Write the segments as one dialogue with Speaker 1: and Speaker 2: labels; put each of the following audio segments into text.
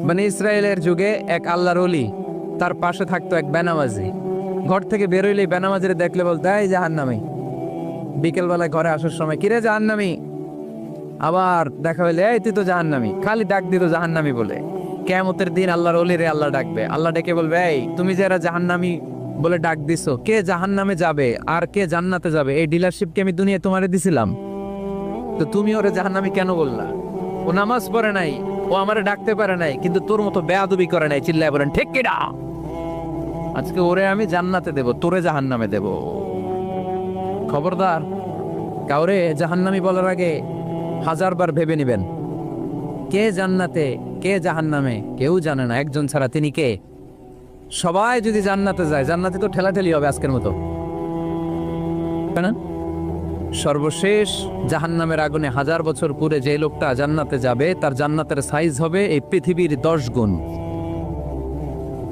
Speaker 1: মানে ইসরায়েলের যুগে এক আল্লাহর ওলি, তার পাশে থাকতো এক বেনামাজি। ঘর থেকে বেরোইলেই বেনামাজিরে দেখলে বলতো, এই জাহান্নামী। বিকেলবেলায় ঘরে আসার সময়, কিরে জাহান্নামী। আবার দেখা হইলে, এই তুই তো জাহান্নামী। খালি ডাক দিত জাহান্নামী বলে। কিয়ামতের দিন আল্লাহর ওলিরে আল্লাহ ডাকবে। আল্লাহ ডেকে বলবে, এই তুমি যারা জাহান্নামী বলে ডাক দিছো, কে জাহান্নামে যাবে আর কে জান্নাতে যাবে, এই ডিলারশিপ কি আমি দুনিয়ায় তোমারে দিছিলাম? তো তুমি ওরে জাহান্নামী কেন বললা? ও নামাজ পড়ে নাই, ও আমারে ডাকতে পারে নাই, কিন্তু তোর মতো বেয়াদবি করে নাই। চিল্লায় বলেন ঠিক কিনা? আজকে ওরে আমি জান্নাতে দেব, তোরে জাহান্নামে দেব। খবরদার, কাউরে জাহান্নামী বলার আগে 1000 বার ভেবে নিবেন। কে জান্নাতে কে জাহান্নামে কেউ জানে না, একজন ছাড়া। তিনি কে? সবাই যদি জান্নাতে যায়, জান্নাতে তো ঠেলাঠেলি হবে আজকের মতো, তাই না? সর্বশেষ জাহান্নামের আগুনে 1000 বছর পুরে যে লোকটা জান্নাতে যাবে, তার জান্নাতের সাইজ হবে এই পৃথিবীর 10 গুণ।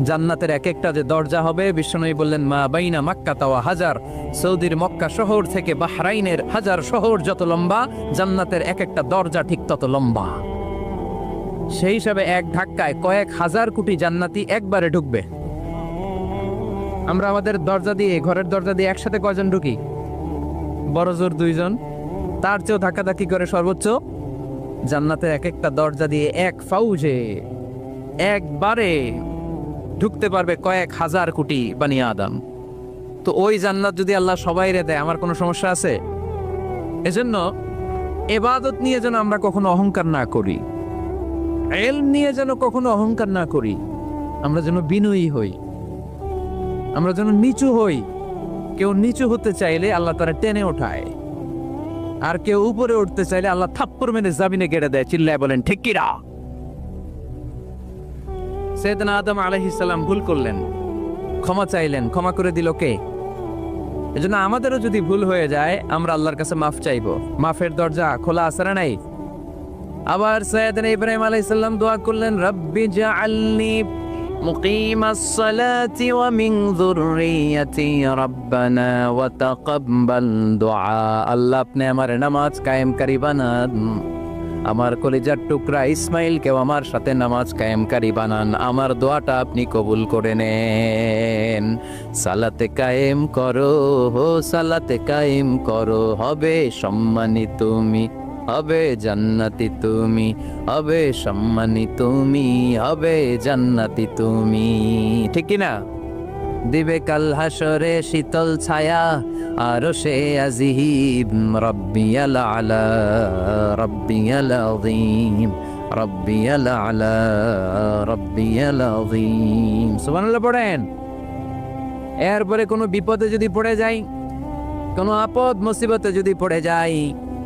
Speaker 1: জান্নাতের এক একটা যে দরজা হবে, বিশ্বনবী বললেন, মা বাইনা মাক্কা তাওয়া হাজার। সৌদির মক্কা শহর থেকে বাহরাইনের 1000 শহর যত লম্বা, জান্নাতের এক একটা দরজা ঠিক তত লম্বা। সেই হিসাবে এক ধাক্কায় কয়েক হাজার কোটি জান্নাতি একবারে ঢুকবে। আমরা আমাদের দরজা দিয়ে, ঘরের দরজা দিয়ে একসাথে কয়জন ঢুকি? বড় জোর 2 জন। তার চেয়েও ধাক্কাধাক্কি করে সর্বোচ্চ জান্নাতের এক একটা দরজা দিয়ে এক ফাউজে একবারে ঢুকতে পারবে কয়েক হাজার কোটি বানি আদম। তো ওই জান্নাত যদি আল্লাহ সবাইরে দেয়, আমার কোনো সমস্যা আছে? এজন্য ইবাদত নিয়ে যেন আমরা কখনো অহংকার না করি, ইলম নিয়ে যেন কখনো অহংকার না করি। আমরা যেন বিনয়ী হই, আমরা যেন নিচু হই। কেউ নিচু হতে চাইলে আল্লাহ তারা টেনে ওঠায়, আর কেউ উপরে উঠতে চাইলে আল্লাহ থাপ্পড় মেরে জামিনে গেড়ে দেয়। চিল্লায় বলেন ঠিক কিনা? সাইয়েদনা আদম আলাইহিস সালাম ভুল করলেন, ক্ষমা চাইলেন, ক্ষমা করে দিল কে? এজন্য আমাদেরও যদি ভুল হয়ে যায়, আমরা আল্লাহর কাছে মাফ চাইবো। মাফের দরজা খোলা আছে না নাই? আবার সাইয়েদনা ইব্রাহিম আলাইহিস সালাম দোয়া করলেন, রব্বি জাআলনি মুকিমাস সালাতি ওয়া মিন যুররিয়াতি রব্বানা ওয়া তাকাব্বাল দুআ। আল্লাহ আপনি আমার নামাজ কায়েমকারী বানান, আমার কলিজার টুকরা ইসমাইলকেও আমার সাথে নামাজ কায়েমকারী বানান, আমার দোয়াটা আপনি কবুল করে নেন। সালাতে কায়েম করো, সালাতে কায়েম করো, হবে সম্মানী তুমি, হবে জান্নাতি তুমি, হবে সম্মানী তুমি, হবে জান্নাতি তুমি। ঠিক কি না? দিবে কাল হাসরে শীতল ছায়া, আরশে আজিম, রব্বিয়াল আলা, রব্বিয়াল আযীম, রব্বিয়াল আলা, রব্বিয়াল আযীম। সুবহানাল্লাহ পড়েন। এরপরে কোনো বিপদে যদি পড়ে যাই, কোনো আপদ মুসিবতে যদি পড়ে যাই,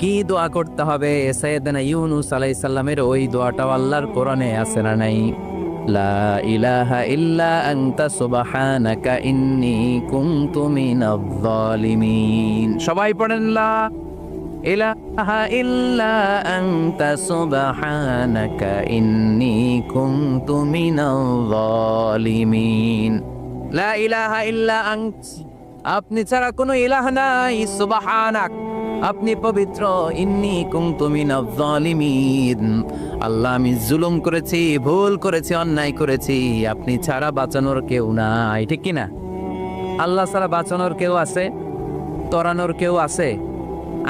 Speaker 1: কি দোয়া করতে হবে? সাইয়েদনা ইউনূস আলাইহিস সালামের ওই দোয়াটাও আল্লাহর কোরআনে আছে না নাই? লা ইলাহা ইল্লা আনতা সুবহানাকা ইন্নী কুনতু মিনাজ জালিমিন। সবাই পড়েন, লা ইলাহা ইল্লা আনতা সুবহানাকা ইন্নী কুনতু মিনাজ জালিমিন। লা ইলাহা ইল্লা আনত, আপনি ছাড়া কোনো ইলাহ নাই, সুবহানাক, আপনি পবিত্র, ইন্নী কুনতু মিনাজ জালিমিন, আল্লাহ আমি জুলুম করেছি, ভুল করেছি, অন্যায় করেছি, আপনি ছাড়া বাঁচানোর কেউ নাই। ঠিক কি না? আল্লাহ ছাড়া বাঁচানোর কেউ আছে? তরানোর কেউ আছে?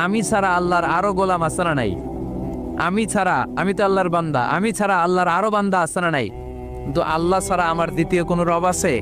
Speaker 1: আমি ছাড়া আল্লাহর আরো গোলাম আছে না নাই? আমি ছাড়া, আমি তো আল্লাহর বান্দা, আমি ছাড়া আল্লাহর আরো বান্দা আছে না নাই? কিন্তু আল্লাহ ছাড়া আমার দ্বিতীয় কোনো রব আছে?